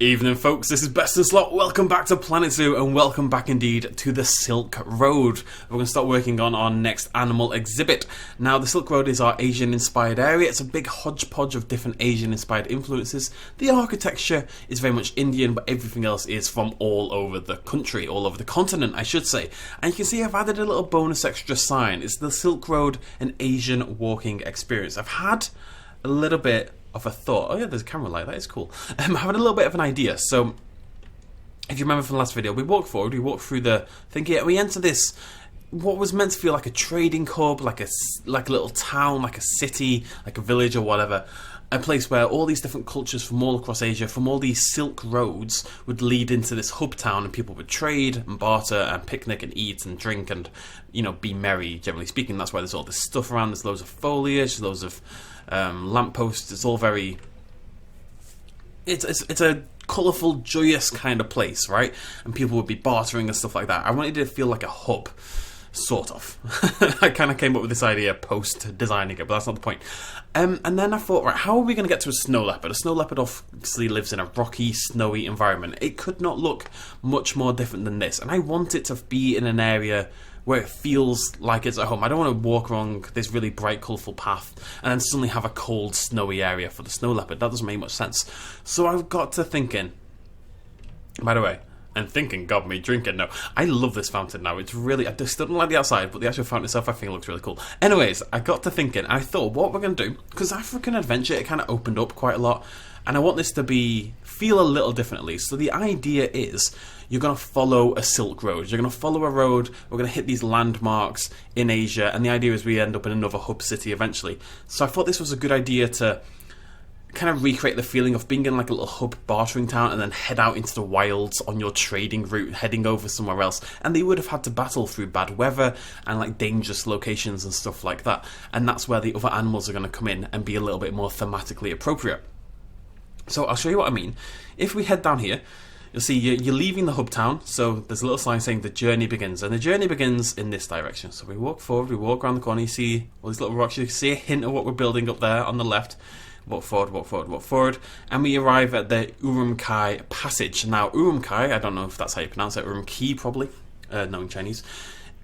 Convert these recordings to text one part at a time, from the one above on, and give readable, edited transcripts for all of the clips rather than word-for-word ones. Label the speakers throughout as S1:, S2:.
S1: Evening folks, this is BestInSlot. Welcome back to Planet Zoo and welcome back indeed to the Silk Road. We're going to start working on our next animal exhibit. Now the Silk Road is our Asian inspired area. It's a big hodgepodge of different Asian inspired influences. The architecture is very much Indian, but everything else is from all over the country, all over the continent I should say. And you can see I've added a little bonus extra sign. It's the Silk Road, an Asian walking experience. I've had a little bit of a thought. Oh yeah, there's a camera light, that is cool. I'm having a little bit of an idea. So if you remember from the last video, we walked forward, we walked through the thing here, and we enter this what was meant to feel like a trading hub, like a little town, like a city, like a village or whatever. A place where all these different cultures from all across Asia, from all these silk roads, would lead into this hub town, and people would trade and barter and picnic and eat and drink and, you know, be merry, generally speaking. That's why there's all this stuff around. There's loads of foliage, loads of lampposts. It's all very... It's a colourful, joyous kind of place, right? And people would be bartering and stuff like that. I wanted it to feel like a hub. Sort of. I kind of came up with this idea post-designing it, but that's not the point. And then I thought, right, how are we going to get to a snow leopard? A snow leopard obviously lives in a rocky, snowy environment. It could not look much more different than this. And I want it to be in an area where it feels like it's at home. I don't want to walk along this really bright, colourful path and then suddenly have a cold, snowy area for the snow leopard. That doesn't make much sense. So I've got to thinking, by the way, and thinking got me drinking. No, I love this fountain now. It's really, I still don't like the outside, but the actual fountain itself I think looks really cool. Anyways, I got to thinking, I thought what we're going to do, because African Adventure, it kind of opened up quite a lot, and I want this to feel a little differently. So the idea is, you're going to follow a silk road. You're going to follow a road, we're going to hit these landmarks in Asia, and the idea is we end up in another hub city eventually. So I thought this was a good idea to kind of recreate the feeling of being in like a little hub bartering town and then head out into the wilds on your trading route, heading over somewhere else. And they would have had to battle through bad weather and like dangerous locations and stuff like that. And that's where the other animals are going to come in and be a little bit more thematically appropriate. So I'll show you what I mean. If we head down here, you'll see you're leaving the hub town. So there's a little sign saying the journey begins. And the journey begins in this direction. So we walk forward, we walk around the corner, you see all these little rocks. You can see a hint of what we're building up there on the left. Walk forward, walk forward, walk forward, and we arrive at the Urumqi Passage. Now, Urumqi, I don't know if that's how you pronounce it, Urumqi probably, knowing Chinese,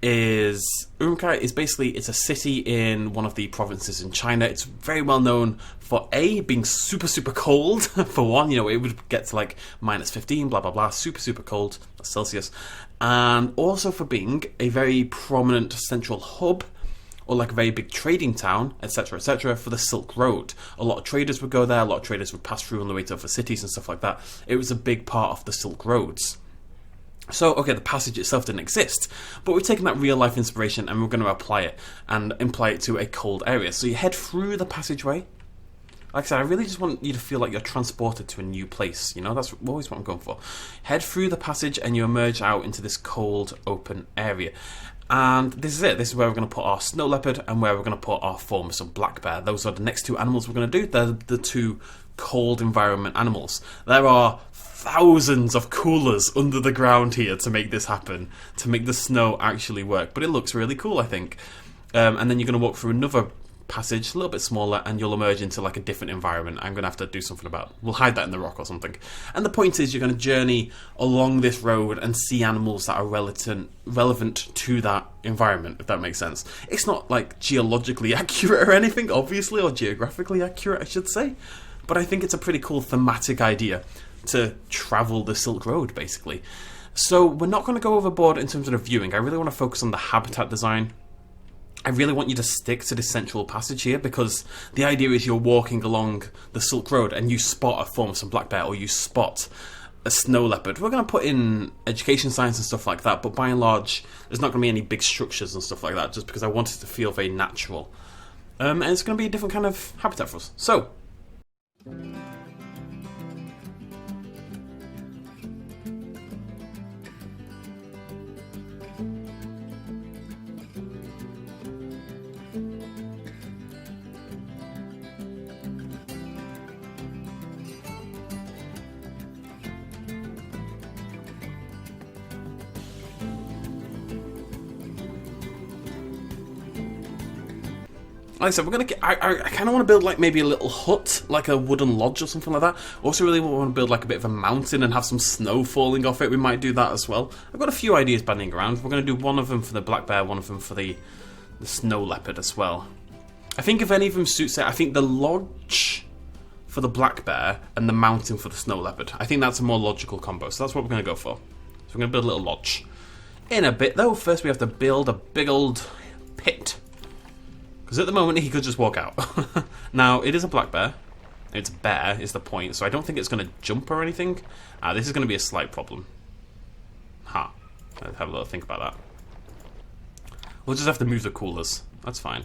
S1: Urumqi is basically, it's a city in one of the provinces in China. It's very well known for being super, super cold, for one, you know, it would get to like minus 15, blah, blah, blah, super, super cold, that's Celsius, and also for being a very prominent central hub, or like a very big trading town, etc., for the Silk Road. A lot of traders would go there, a lot of traders would pass through on the way to other cities and stuff like that. It was a big part of the Silk Roads. So, okay, the passage itself didn't exist, but we've taken that real-life inspiration and we're going to apply it, and apply it to a cold area. So you head through the passageway. Like I said, I really just want you to feel like you're transported to a new place, you know, that's always what I'm going for. Head through the passage and you emerge out into this cold, open area. And this is it. This is where we're going to put our snow leopard and where we're going to put our Formosan Black Bear. Those are the next two animals we're going to do. They're the two cold environment animals. There are thousands of coolers under the ground here to make this happen, to make the snow actually work. But it looks really cool, I think. And then you're going to walk through another passage, a little bit smaller, and you'll emerge into like a different environment. I'm going to have to do something about it. We'll hide that in the rock or something. And the point is, you're going to journey along this road and see animals that are relevant to that environment, if that makes sense. It's not like geologically accurate or anything, obviously, or geographically accurate, I should say. But I think it's a pretty cool thematic idea to travel the Silk Road, basically. So we're not going to go overboard in terms of the viewing. I really want to focus on the habitat design. I really want you to stick to this central passage here, because the idea is you're walking along the Silk Road and you spot a Formosan Black Bear or you spot a snow leopard. We're going to put in education signs and stuff like that, but by and large there's not going to be any big structures and stuff like that, just because I want it to feel very natural. And it's going to be a different kind of habitat for us. So like I said, we're gonna get. I kind of want to build like maybe a little hut, like a wooden lodge or something like that. Also, really want to build like a bit of a mountain and have some snow falling off it. We might do that as well. I've got a few ideas banding around. We're gonna do one of them for the black bear, one of them for the snow leopard as well. I think if any of them suits it, I think the lodge for the black bear and the mountain for the snow leopard. I think that's a more logical combo. So that's what we're gonna go for. So we're gonna build a little lodge. In a bit though, first we have to build a big old pit. Because at the moment he could just walk out. Now, it is a black bear. It's a bear is the point, so I don't think it's going to jump or anything. This is going to be a slight problem. Let's have a little think about that. We'll just have to move the coolers. That's fine.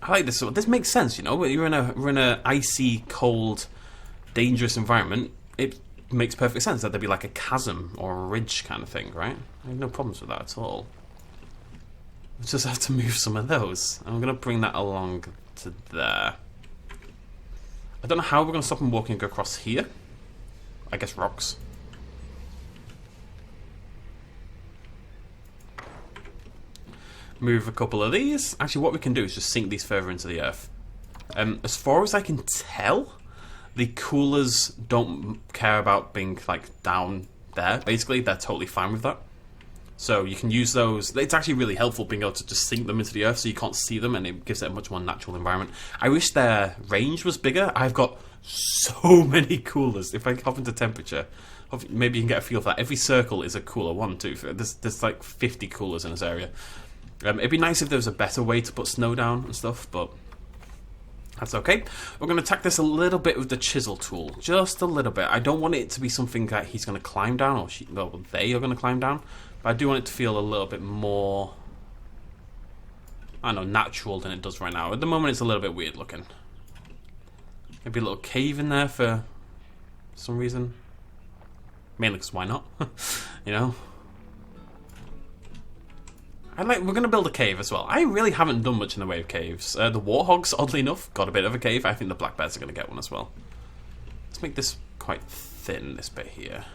S1: I like this. This makes sense, you know. When you're in a icy, cold, dangerous environment, it makes perfect sense that there'd be like a chasm or a ridge kind of thing, right? I have no problems with that at all. We just have to move some of those. I'm going to bring that along to there. I don't know how we're going to stop him walking across here. I guess rocks. Move a couple of these. Actually, what we can do is just sink these further into the earth. As far as I can tell, the coolers don't care about being like down there. Basically, they're totally fine with that. So you can use those. It's actually really helpful being able to just sink them into the earth so you can't see them, and it gives it a much more natural environment. I wish their range was bigger. I've got so many coolers. If I hop into temperature, maybe you can get a feel for that. Every circle is a cooler. 1, 2, 3. There's like 50 coolers in this area. It'd be nice if there was a better way to put snow down and stuff, but that's okay. We're going to attack this a little bit with the chisel tool. Just a little bit. I don't want it to be something that he's going to climb down, or they are going to climb down. But I do want it to feel a little bit more, I don't know, natural than it does right now. At the moment, it's a little bit weird looking. Maybe a little cave in there for some reason. Mainly because why not? You know? We're going to build a cave as well. I really haven't done much in the way of caves. The warthogs, oddly enough, got a bit of a cave. I think the black bears are going to get one as well. Let's make this quite thin, this bit here.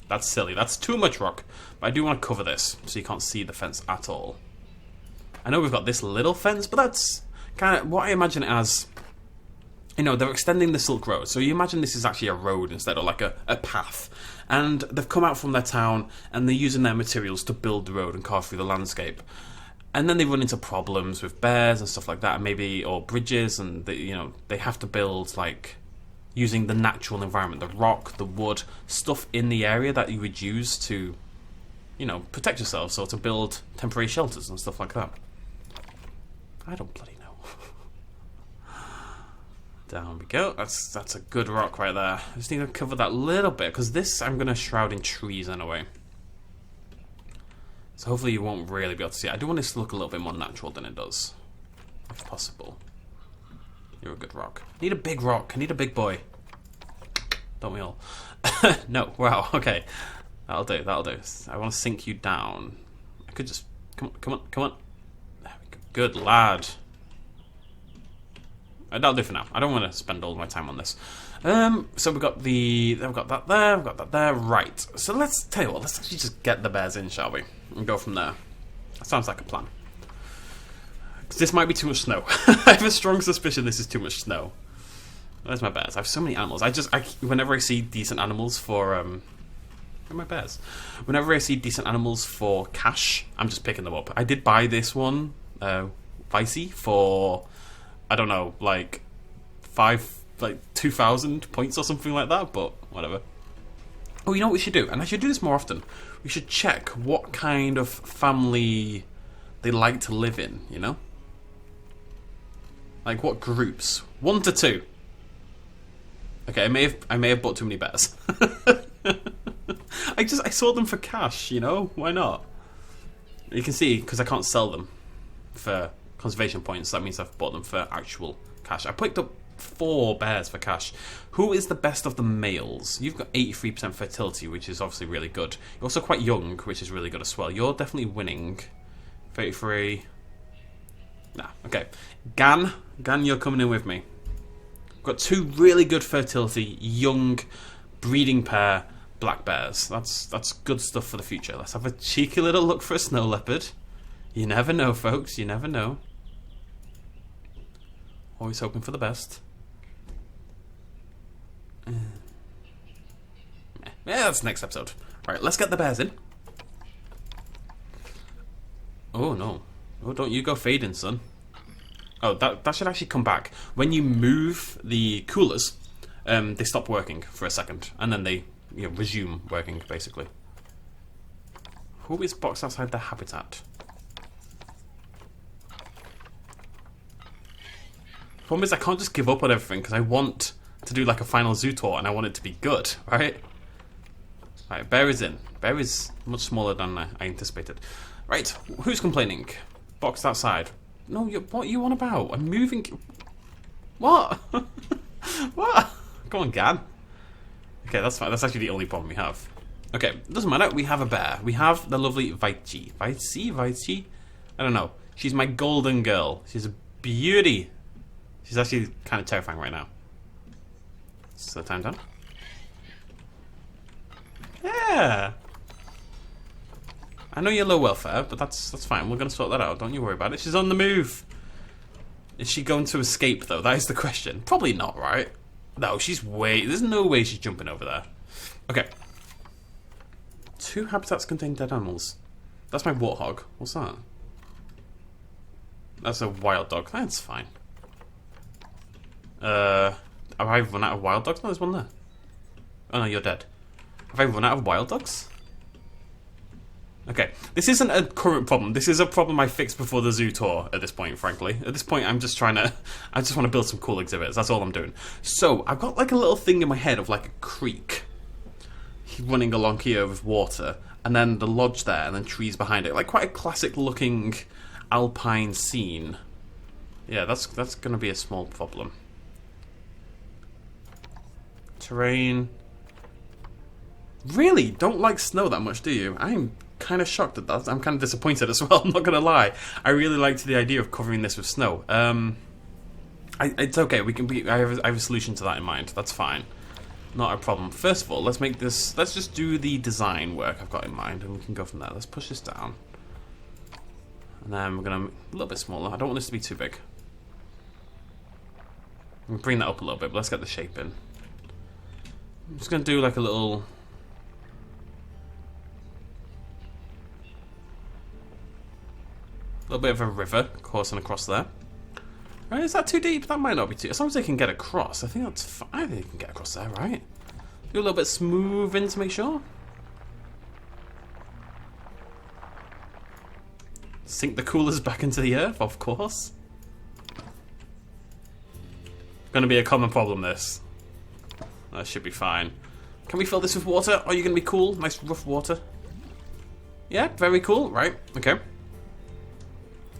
S1: That's silly. That's too much rock. But I do want to cover this so you can't see the fence at all. I know we've got this little fence, but that's kind of what I imagine it as. You know, they're extending the Silk Road. So you imagine this is actually a road instead of like a path. And they've come out from their town and they're using their materials to build the road and carve through the landscape. And then they run into problems with bears and stuff like that, and maybe, or bridges, and they have to build like using the natural environment, the rock, the wood, stuff in the area that you would use to, protect yourself, so to build temporary shelters and stuff like that. I don't bloody know. Down we go. That's a good rock right there. I just need to cover that little bit, because this I'm going to shroud in trees in a way. So hopefully you won't really be able to see it. I do want this to look a little bit more natural than it does, if possible. You're a good rock. I need a big rock. I need a big boy. Don't we all? No. Wow. Okay. That'll do. That'll do. I want to sink you down. I could just... Come on. There we go. Good lad. That'll do for now. I don't want to spend all my time on this. So we've got that there. We've got that there. Right. So let's tell you what. Let's actually just get the bears in, shall we? And go from there. That sounds like a plan. Because this might be too much snow. I have a strong suspicion this is too much snow. Where's my bears? I have so many animals. Whenever I see decent animals for where are my bears? Whenever I see decent animals for cash, I'm just picking them up. I did buy this one, Vicey, for I don't know, like 2,000 points or something like that. But whatever. Oh, you know what we should do? And I should do this more often. We should check what kind of family they like to live in, you know? Like what groups? 1 to 2. Okay, I may have bought too many bears. I saw them for cash, you know? Why not? You can see, because I can't sell them for conservation points, that means I've bought them for actual cash. I picked up 4 bears for cash. Who is the best of the males? You've got 83% fertility, which is obviously really good. You're also quite young, which is really good as well. You're definitely winning. 33. Nah, okay. Gan, you're coming in with me. Got 2 really good fertility, young, breeding pair. black bears. That's good stuff for the future. Let's have a cheeky little look for a snow leopard. You never know, folks. You never know. Always hoping for the best. Yeah, that's next episode. Right, let's get the bears in. Oh no. Oh, don't you go fading, son. Oh, that should actually come back. When you move the coolers, they stop working for a second, and then they resume working, basically. Who is boxed outside their habitat? Problem is, I can't just give up on everything, because I want to do like a final zoo tour, and I want it to be good, right? Right, bear is in. Bear is much smaller than I anticipated. Right, who's complaining? Boxed outside. No, what are you on about? I'm moving... What? What? Come on, Gad. Okay, that's fine. That's actually the only problem we have. Okay, doesn't matter. We have a bear. We have the lovely Vaichi. Vaichi? I don't know. She's my golden girl. She's a beauty. She's actually kind of terrifying right now. So time done. Yeah. I know you're low welfare, but that's fine. We're going to sort that out. Don't you worry about it. She's on the move. Is she going to escape, though? That is the question. Probably not, right? No, she's there's no way she's jumping over there. Okay. 2 habitats contain dead animals. That's my warthog. What's that? That's a wild dog. That's fine. Have I run out of wild dogs? No, there's one there. Oh no, you're dead. Have I run out of wild dogs? Okay, this isn't a current problem. This is a problem I fixed before the zoo tour at this point, frankly. At this point, I just want to build some cool exhibits. That's all I'm doing. So, I've got like a little thing in my head of like a creek running along here with water, and then the lodge there, and then trees behind it. Like quite a classic looking alpine scene. Yeah, that's going to be a small problem. Terrain. Really? Don't like snow that much, do you? I'm kind of shocked at that. I'm kind of disappointed as well, I'm not going to lie. I really liked the idea of covering this with snow. It's okay. I have a solution to that in mind. That's fine. Not a problem. First of all, let's just do the design work I've got in mind, and we can go from there. Let's push this down. And then we're going to... a little bit smaller. I don't want this to be too big. I'm bring that up a little bit, but let's get the shape in. I'm just going to do like a little... little bit of a river coursing across there. Right, is that too deep? That might not be too... as long as they can get across, I think that's fine. I think they can get across there, right? Do a little bit smoothing to make sure. Sink the coolers back into the earth, of course. Gonna be a common problem, this. That should be fine. Can we fill this with water? Are you gonna be cool? Nice rough water. Yeah, very cool. Right, okay.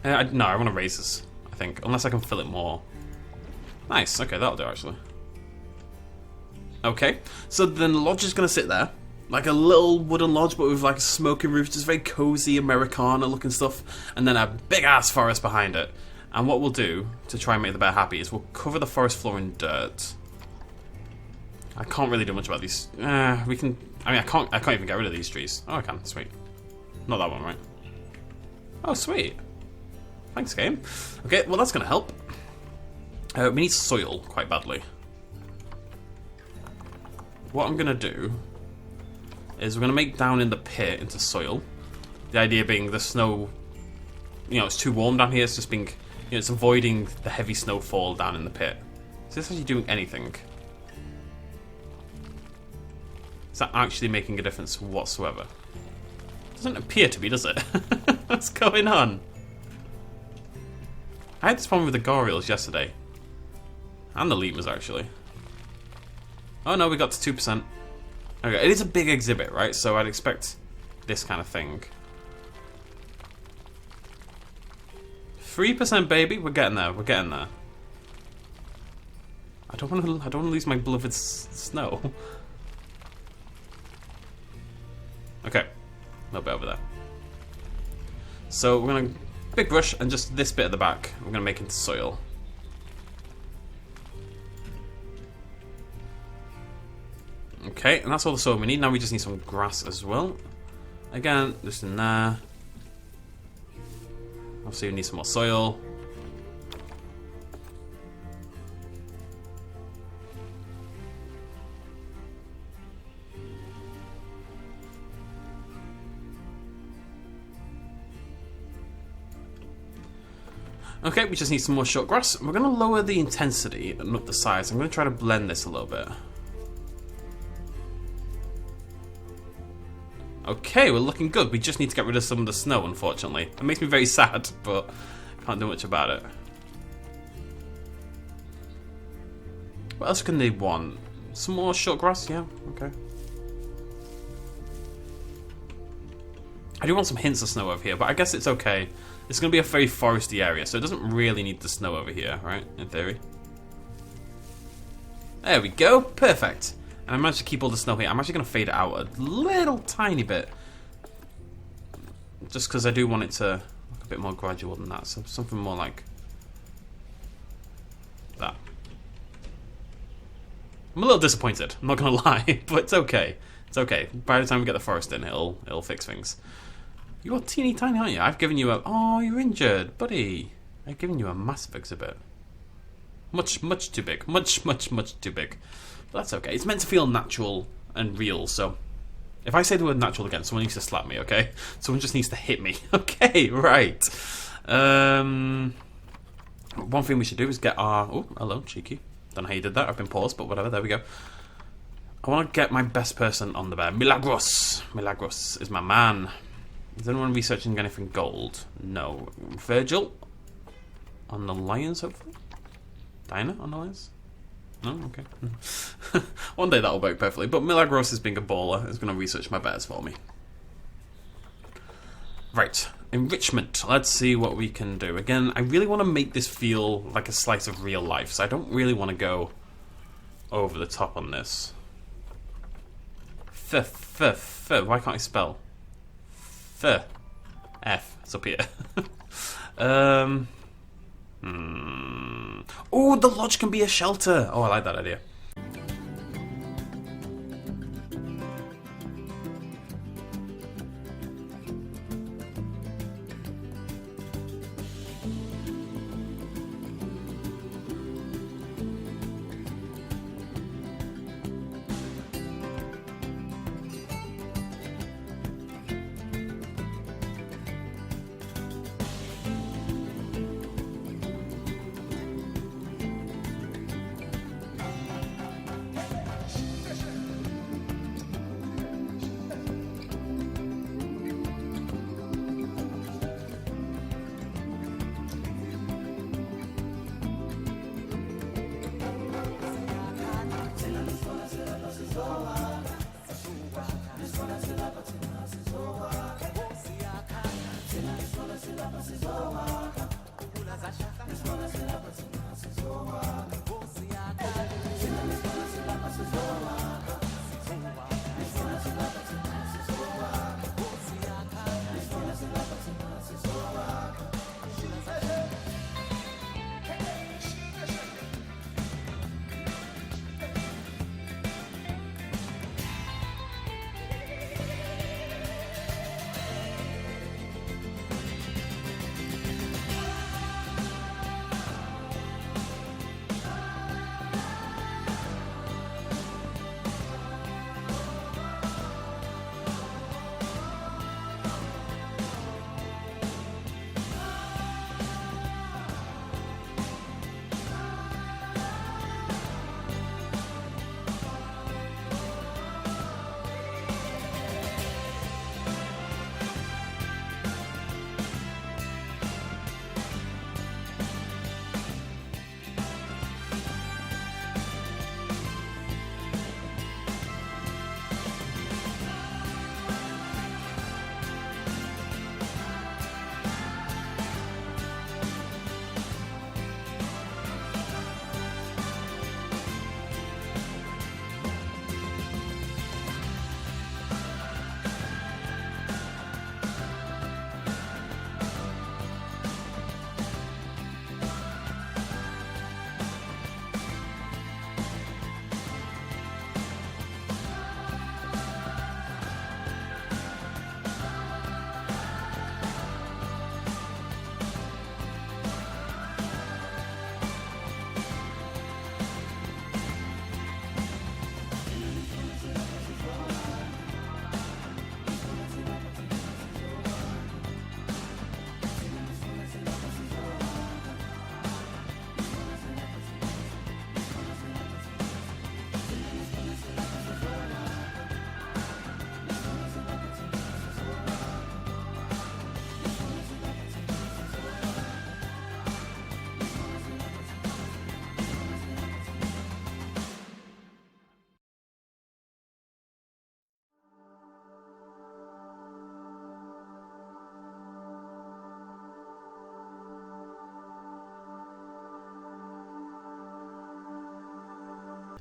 S1: No, I want to raise this, I think. Unless I can fill it more. Nice, okay, that'll do, actually. Okay, so then the lodge is going to sit there. Like a little wooden lodge, but with like a smoking roof. Just very cozy Americana looking stuff. And then a big-ass forest behind it. And what we'll do, to try and make the bear happy, is we'll cover the forest floor in dirt. I can't really do much about these. We can... I mean, I can't even get rid of these trees. Oh, I can. Sweet. Not that one, right? Oh, sweet. Thanks, game. Okay, well, that's going to help. We need soil quite badly. What I'm going to do is we're going to make down in the pit into soil. The idea being the snow, it's too warm down here. It's just being, it's avoiding the heavy snowfall down in the pit. Is this actually doing anything? Is that actually making a difference whatsoever? Doesn't appear to be, does it? What's going on? I had this problem with the Gorils yesterday. And the lemurs, actually. Oh no, we got to 2%. Okay, it is a big exhibit, right? So I'd expect this kind of thing. 3%, baby. We're getting there. We're getting there. I don't want to lose my beloved snow. Okay, a little bit over there. So we're gonna big brush and just this bit at the back. We're gonna make into soil. Okay, and that's all the soil we need. Now we just need some grass as well. Again, just in there. Obviously we need some more soil. Okay, we just need some more short grass. We're going to lower the intensity and up the size. I'm going to try to blend this a little bit. Okay, we're looking good. We just need to get rid of some of the snow, unfortunately. It makes me very sad, but can't do much about it. What else can they want? Some more short grass? Yeah, okay. I do want some hints of snow over here, but I guess it's okay. It's going to be a very foresty area, so it doesn't really need the snow over here, right? In theory. There we go. Perfect. And I managed to keep all the snow here. I'm actually going to fade it out a little tiny bit. Just because I do want it to look a bit more gradual than that. So something more like that. I'm a little disappointed. I'm not going to lie. But it's okay. It's okay. By the time we get the forest in, it'll fix things. You are teeny tiny, aren't you? I've given you a... Oh, you're injured, buddy. I've given you a massive exhibit. Much too big. Much too big. But that's okay. It's meant to feel natural and real, so... If I say the word natural again, someone needs to slap me, okay? Someone just needs to hit me. Okay, right. One thing we should do is get our... Oh, hello, cheeky. Don't know how you did that. I've been paused, but whatever. There we go. I want to get my best person on the bear. Milagros. Milagros is my man. Is anyone researching anything gold? No. Virgil? On the lions, hopefully? Dinah on the lions? No? Okay. One day that'll work perfectly. But Milagros is being a baller. Is going to research my bears for me. Right. Enrichment. Let's see what we can do. Again, I really want to make this feel like a slice of real life. So I don't really want to go over the top on this. Why can't I spell? F. It's up here. Oh, the lodge can be a shelter. Oh, I like that idea.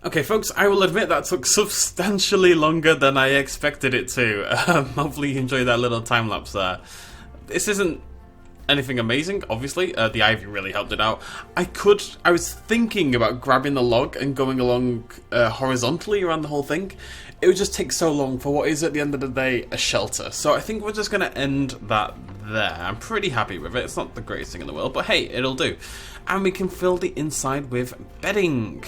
S1: Okay, folks, I will admit that took substantially longer than I expected it to. Hopefully you enjoyed that little time-lapse there. This isn't anything amazing, obviously. The ivy really helped it out. I was thinking about grabbing the log and going along horizontally around the whole thing. It would just take so long for what is, at the end of the day, a shelter. So I think we're just going to end that there. I'm pretty happy with it. It's not the greatest thing in the world, but hey, it'll do. And we can fill the inside with bedding.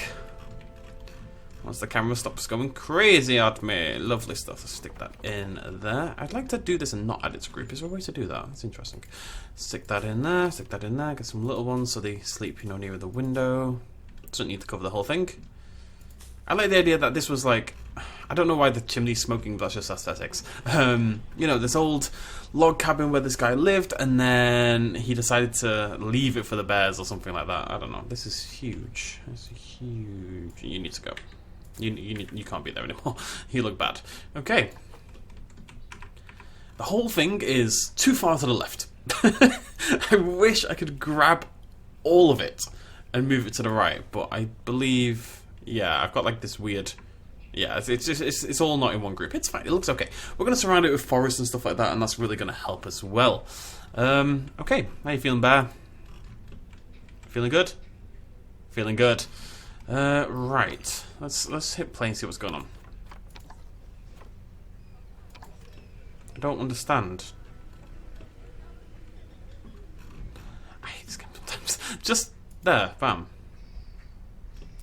S1: Once the camera stops going crazy at me. Lovely stuff. Let's stick that in there. I'd like to do this and not add it to group. Is there a way to do that? That's interesting. Stick that in there. Stick that in there. Get some little ones so they sleep, you know, near the window. Doesn't need to cover the whole thing. I like the idea that this was like... I don't know why the chimney's smoking, but that's just aesthetics. You know, this old log cabin where this guy lived, and then he decided to leave it for the bears or something like that. I don't know. This is huge. This is huge. You need to go. You can't be there anymore. You look bad. Okay. The whole thing is too far to the left. I wish I could grab all of it and move it to the right, but I believe, yeah, I've got like this weird, yeah, it's all not in one group. It's fine. It looks okay. We're going to surround it with forest and stuff like that, and that's really going to help as well. Okay. How you feeling, Bear? Feeling good? Feeling good. Right. Let's hit play and see what's going on. I don't understand. I hate this game sometimes. Just there, bam.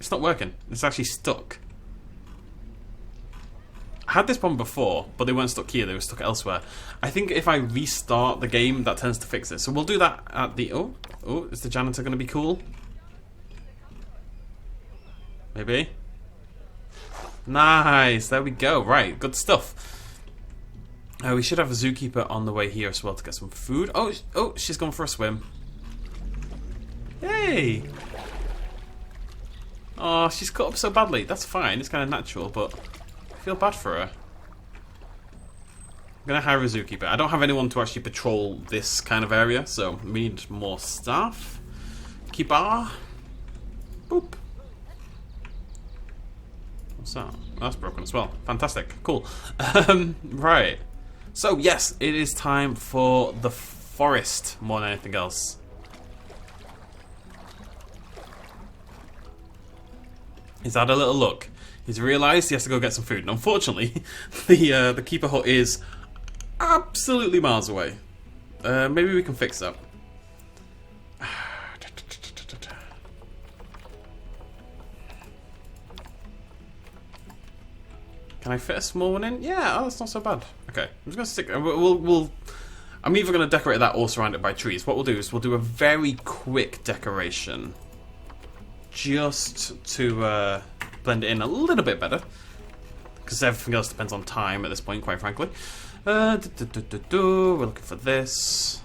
S1: It's not working. It's actually stuck. I had this problem before, but they weren't stuck here. They were stuck elsewhere. I think if I restart the game, that tends to fix it. So we'll do that at the... Oh, is the janitor going to be cool? Maybe. Nice. There we go. Right. Good stuff. We should have a zookeeper on the way here as well to get some food. Oh, she's gone for a swim. Yay. Oh, she's cut up so badly. That's fine. It's kind of natural, but I feel bad for her. I'm going to hire a zookeeper. I don't have anyone to actually patrol this kind of area, so we need more staff. Keeper. Boop. What's that? That's broken as well. Fantastic. Cool. Right. So, yes, it is time for the forest more than anything else. He's had a little look. He's realised he has to go get some food. And unfortunately, the keeper hut is absolutely miles away. Maybe we can fix that. Can I fit a small one in? Yeah, that's not so bad. Okay, I'm just gonna stick. I'm either gonna decorate that or surround it by trees. What we'll do is we'll do a very quick decoration, just to blend it in a little bit better, because everything else depends on time at this point, quite frankly. We're looking for this.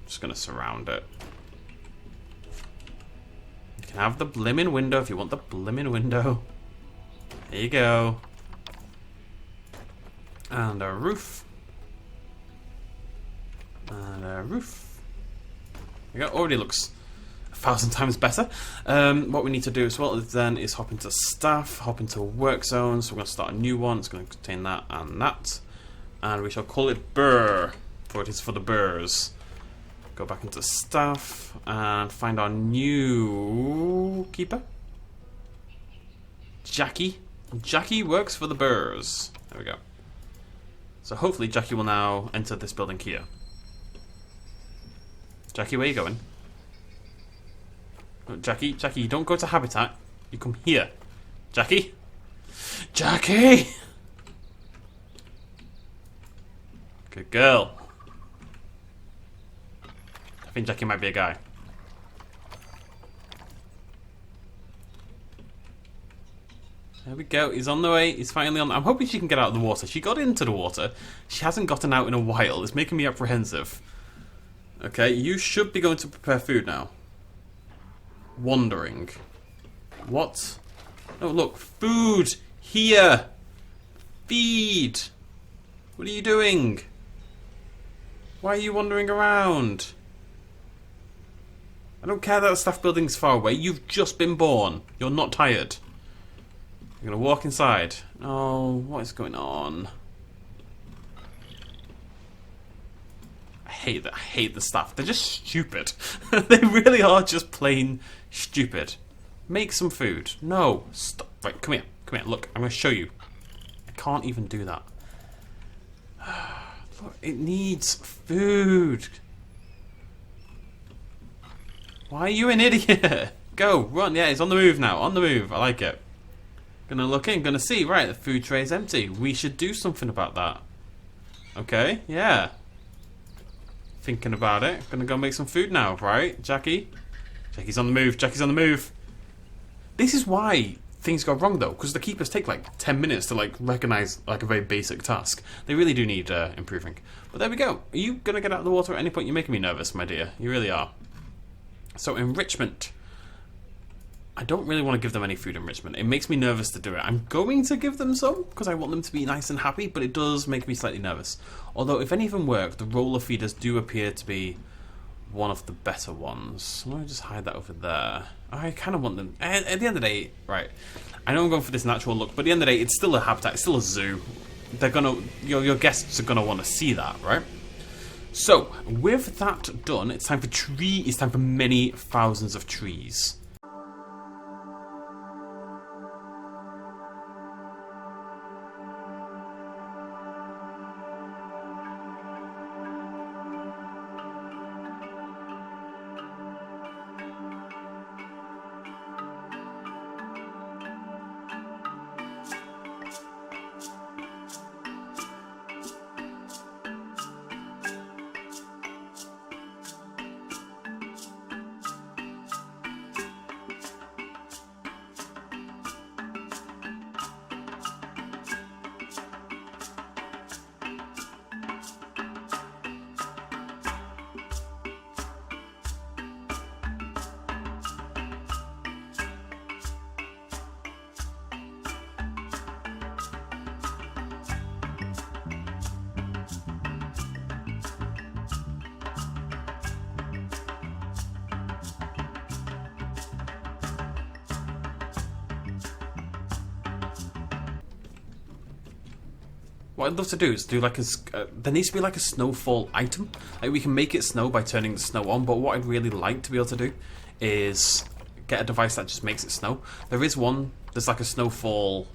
S1: Just gonna surround it. You can have the blimmin' window if you want the blimmin' window. There you go. And a roof. And a roof. There you go. Already looks 1,000 times better. What we need to do as well then is hop into staff, hop into work zones. So we're going to start a new one. It's going to contain that and that. And we shall call it Burr, for it is for the Burrs. Go back into staff and find our new keeper. Jackie. Jackie works for the Burrs. There we go. So hopefully Jackie will now enter this building here. Jackie, where are you going? Jackie, you don't go to habitat. You come here. Jackie? Jackie! Good girl. I think Jackie might be a guy. There we go. He's on the way. He's finally on. I'm hoping she can get out of the water. She got into the water. She hasn't gotten out in a while. It's making me apprehensive. Okay, you should be going to prepare food now. Wandering. What? Oh, look. Food! Here! Feed! What are you doing? Why are you wandering around? I don't care that the staff building's far away. You've just been born. You're not tired. I'm gonna walk inside. Oh, what is going on? I hate that. I hate the staff. They're just stupid. They really are just plain stupid. Make some food. No, stop. Right, come here. Come here. Look, I'm gonna show you. I can't even do that. Look, it needs food. Why are you an idiot? Go, run. Yeah, it's on the move now. On the move. I like it. Gonna look in, gonna see. Right, the food tray is empty. We should do something about that. Okay, yeah. Thinking about it. Gonna go make some food now, right, Jackie? Jackie's on the move. Jackie's on the move. This is why things go wrong, though, because the keepers take like 10 minutes to like recognize like a very basic task. They really do need improving. But there we go. Are you gonna get out of the water at any point? You're making me nervous, my dear. You really are. So enrichment. I don't really want to give them any food enrichment. It makes me nervous to do it. I'm going to give them some because I want them to be nice and happy, but it does make me slightly nervous. Although, if any of them work, the roller feeders do appear to be one of the better ones. I'm going to just hide that over there. I kind of want them... At the end of the day, right, I know I'm going for this natural look, but at the end of the day, it's still a habitat. It's still a zoo. They're going to... Your guests are going to want to see that, right? So, with that done, it's time for It's time for many thousands of trees. What I'd love to do is do like a... there needs to be like a snowfall item. Like we can make it snow by turning the snow on, but what I'd really like to be able to do is get a device that just makes it snow. There is one, there's like a snowfall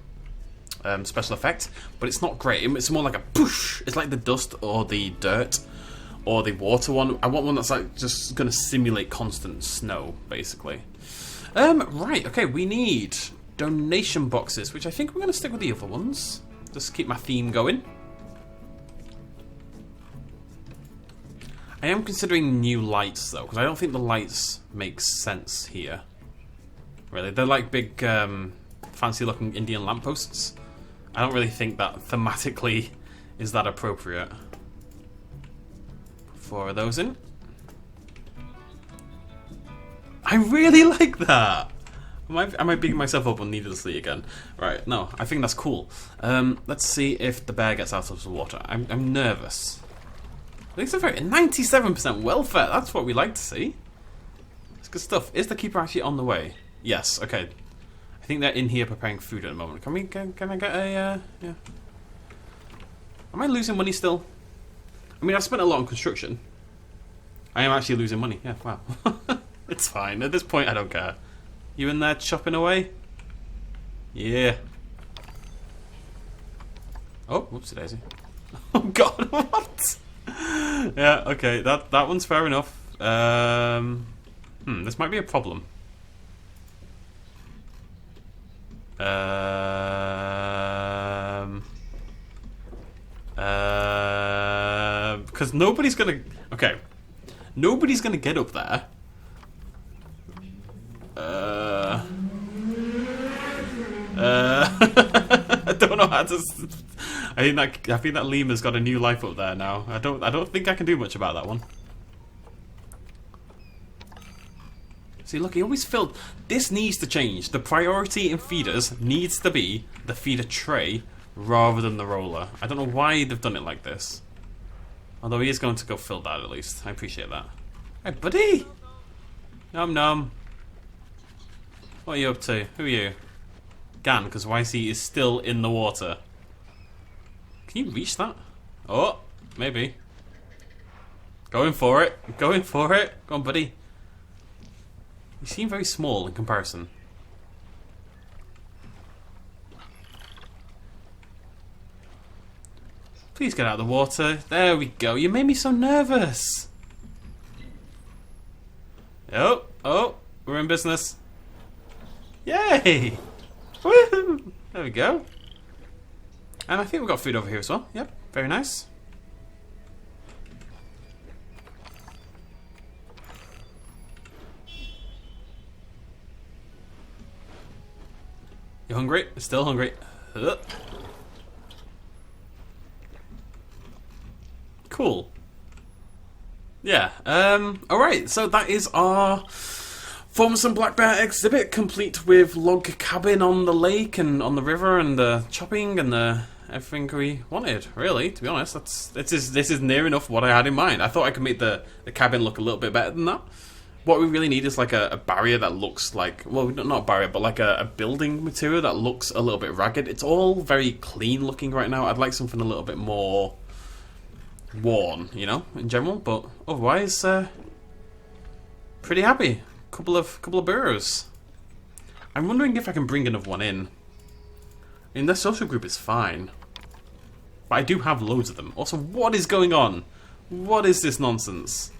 S1: special effect, but it's not great. It's more like a push. It's like the dust or the dirt or the water one. I want one that's like just going to simulate constant snow, basically. Right, okay, we need donation boxes, which I think we're going to stick with the other ones. Just keep my theme going. I am considering new lights though, because I don't think the lights make sense here. Really, they're like big, fancy-looking Indian lampposts. I don't really think that thematically is that appropriate. Put 4 of those in. I really like that. Am I beating myself up needlessly again? Right, no, I think that's cool. Let's see if the bear gets out of the water. I'm nervous. It's a very 97% welfare. That's what we like to see. It's good stuff. Is the keeper actually on the way? Yes. Okay. I think they're in here preparing food at the moment. Can I get a? Yeah. Am I losing money still? I mean, I've spent a lot on construction. I am actually losing money. Yeah. Wow. It's fine. At this point, I don't care. You in there chopping away? Yeah. Oh, whoopsie daisy. Oh god, what? Yeah, okay, that one's fair enough. This might be a problem. Because nobody's gonna... Okay. Nobody's gonna get up there. I don't know how to... I think that lemur's got a new life up there now. I don't think I can do much about that one. See, look, he always filled... This needs to change. The priority in feeders needs to be the feeder tray rather than the roller. I don't know why they've done it like this. Although he is going to go fill that at least. I appreciate that. Hey, buddy! Nom nom. What are you up to? Who are you? can, because YC is still in the water. Can you reach that? Oh, maybe. Going for it. Going for it. Go on, buddy. You seem very small in comparison. Please get out of the water. There we go. You made me so nervous. Oh, oh, we're in business. Yay! Woohoo! There we go. And I think we've got food over here as well. Yep, very nice. You hungry? Still hungry. Cool. Yeah. Alright, so that is our Formosan Black Bear exhibit, complete with log cabin on the lake and on the river and the chopping and the everything we wanted, really, to be honest. This is near enough what I had in mind. I thought I could make the cabin look a little bit better than that. What we really need is like a barrier that looks like, well, not a barrier, but like a building material that looks a little bit ragged. It's all very clean looking right now. I'd like something a little bit more worn, you know, in general, but otherwise, pretty happy. Couple of burrows. I'm wondering if I can bring another one in. I mean, their social group is fine, but I do have loads of them. Also, what is going on? What is this nonsense?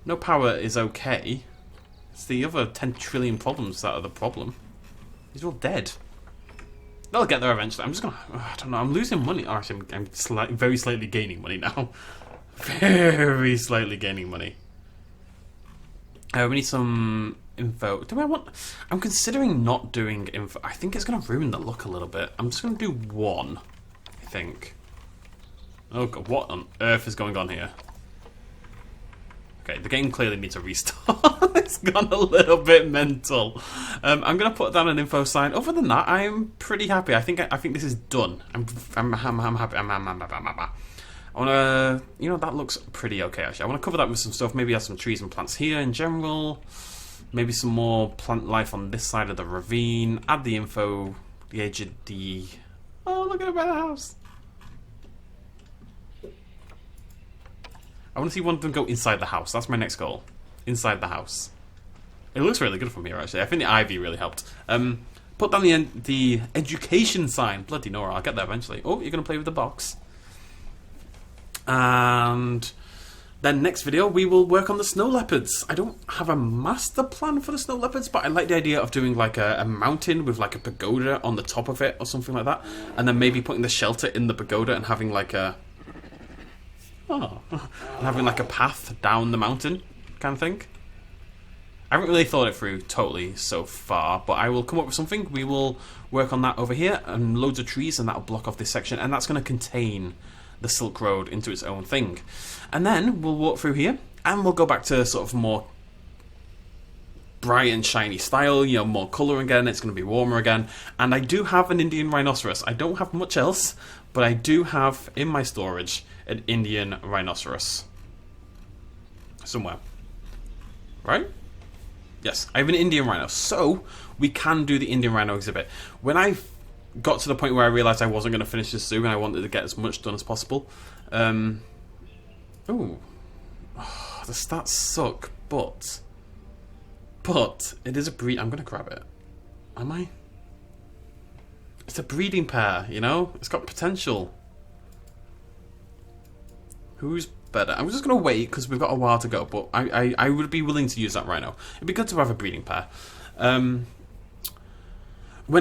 S1: No power is okay. It's the other 10 trillion problems that are the problem. These are all dead. They'll get there eventually. I'm just gonna... I don't know. I'm losing money. Oh, actually, I'm very slightly gaining money now. Very slightly gaining money. We need some info. Do I want... I'm considering not doing info. I think it's going to ruin the look a little bit. I'm just going to do one, I think. Oh, God. What on earth is going on here? Okay, the game clearly needs a restart. It's gone a little bit mental. I'm gonna put down an info sign. Other than that, I'm pretty happy. I think this is done. I'm happy. I wanna, you know, that looks pretty okay actually. I wanna cover that with some stuff. Maybe add some trees and plants here in general. Maybe some more plant life on this side of the ravine. Add the info, the edge of the. Oh, look at it by the house. I want to see one of them go inside the house. That's my next goal. Inside the house. It looks really good from here, actually. I think the ivy really helped. Put down the education sign. Bloody Nora, I'll get there eventually. Oh, you're going to play with the box. And then next video, we will work on the snow leopards. I don't have a master plan for the snow leopards, but I like the idea of doing like a mountain with like a pagoda on the top of it or something like that. And then maybe putting the shelter in the pagoda and having like a... Oh, having like a path down the mountain kind of thing. I haven't really thought it through totally so far, but I will come up with something. We will work on that over here, and loads of trees, and that will block off this section, and that's going to contain the Silk Road into its own thing. And then we'll walk through here, and we'll go back to sort of more bright and shiny style, you know, more colour again. It's going to be warmer again. And I do have an Indian rhinoceros. I don't have much else, but I do have in my storage an Indian rhinoceros somewhere, right? Yes, I have an Indian rhino, so we can do the Indian rhino exhibit. When I got to the point where I realised I wasn't going to finish this zoo and I wanted to get as much done as possible, ooh, the stats suck, but it is a breed. I'm going to grab it. Am I? It's a breeding pair, you know? It's got potential. Who's better? I'm just going to wait because we've got a while to go, but I would be willing to use that rhino. It'd be good to have a breeding pair. When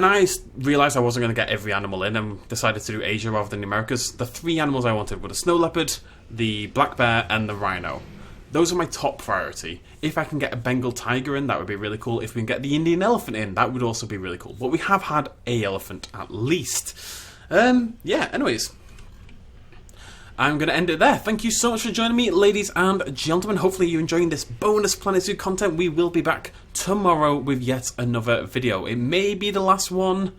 S1: I realised I wasn't going to get every animal in and decided to do Asia rather than the Americas, the 3 animals I wanted were the snow leopard, the black bear, and the rhino. Those are my top priority. If I can get a Bengal tiger in, that would be really cool. If we can get the Indian elephant in, that would also be really cool. But we have had a elephant at least. Yeah, anyways. I'm going to end it there. Thank you so much for joining me, ladies and gentlemen. Hopefully you're enjoying this bonus Planet Zoo content. We will be back tomorrow with yet another video. It may be the last one.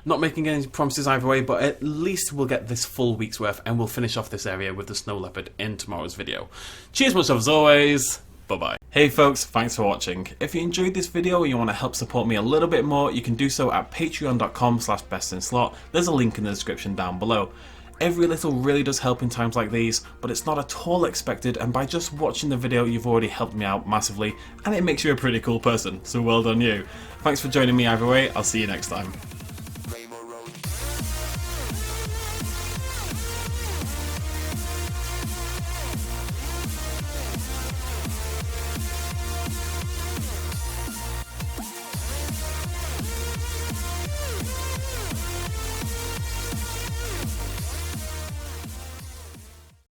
S1: Not making any promises either way, but at least we'll get this full week's worth and we'll finish off this area with the snow leopard in tomorrow's video. Cheers much as always. Bye-bye. Hey folks, thanks for watching. If you enjoyed this video and you want to help support me a little bit more, you can do so at patreon.com/bestinslot. There's a link in the description down below. Every little really does help in times like these, but it's not at all expected, and by just watching the video you've already helped me out massively, and it makes you a pretty cool person, so well done you. Thanks for joining me either way, I'll see you next time.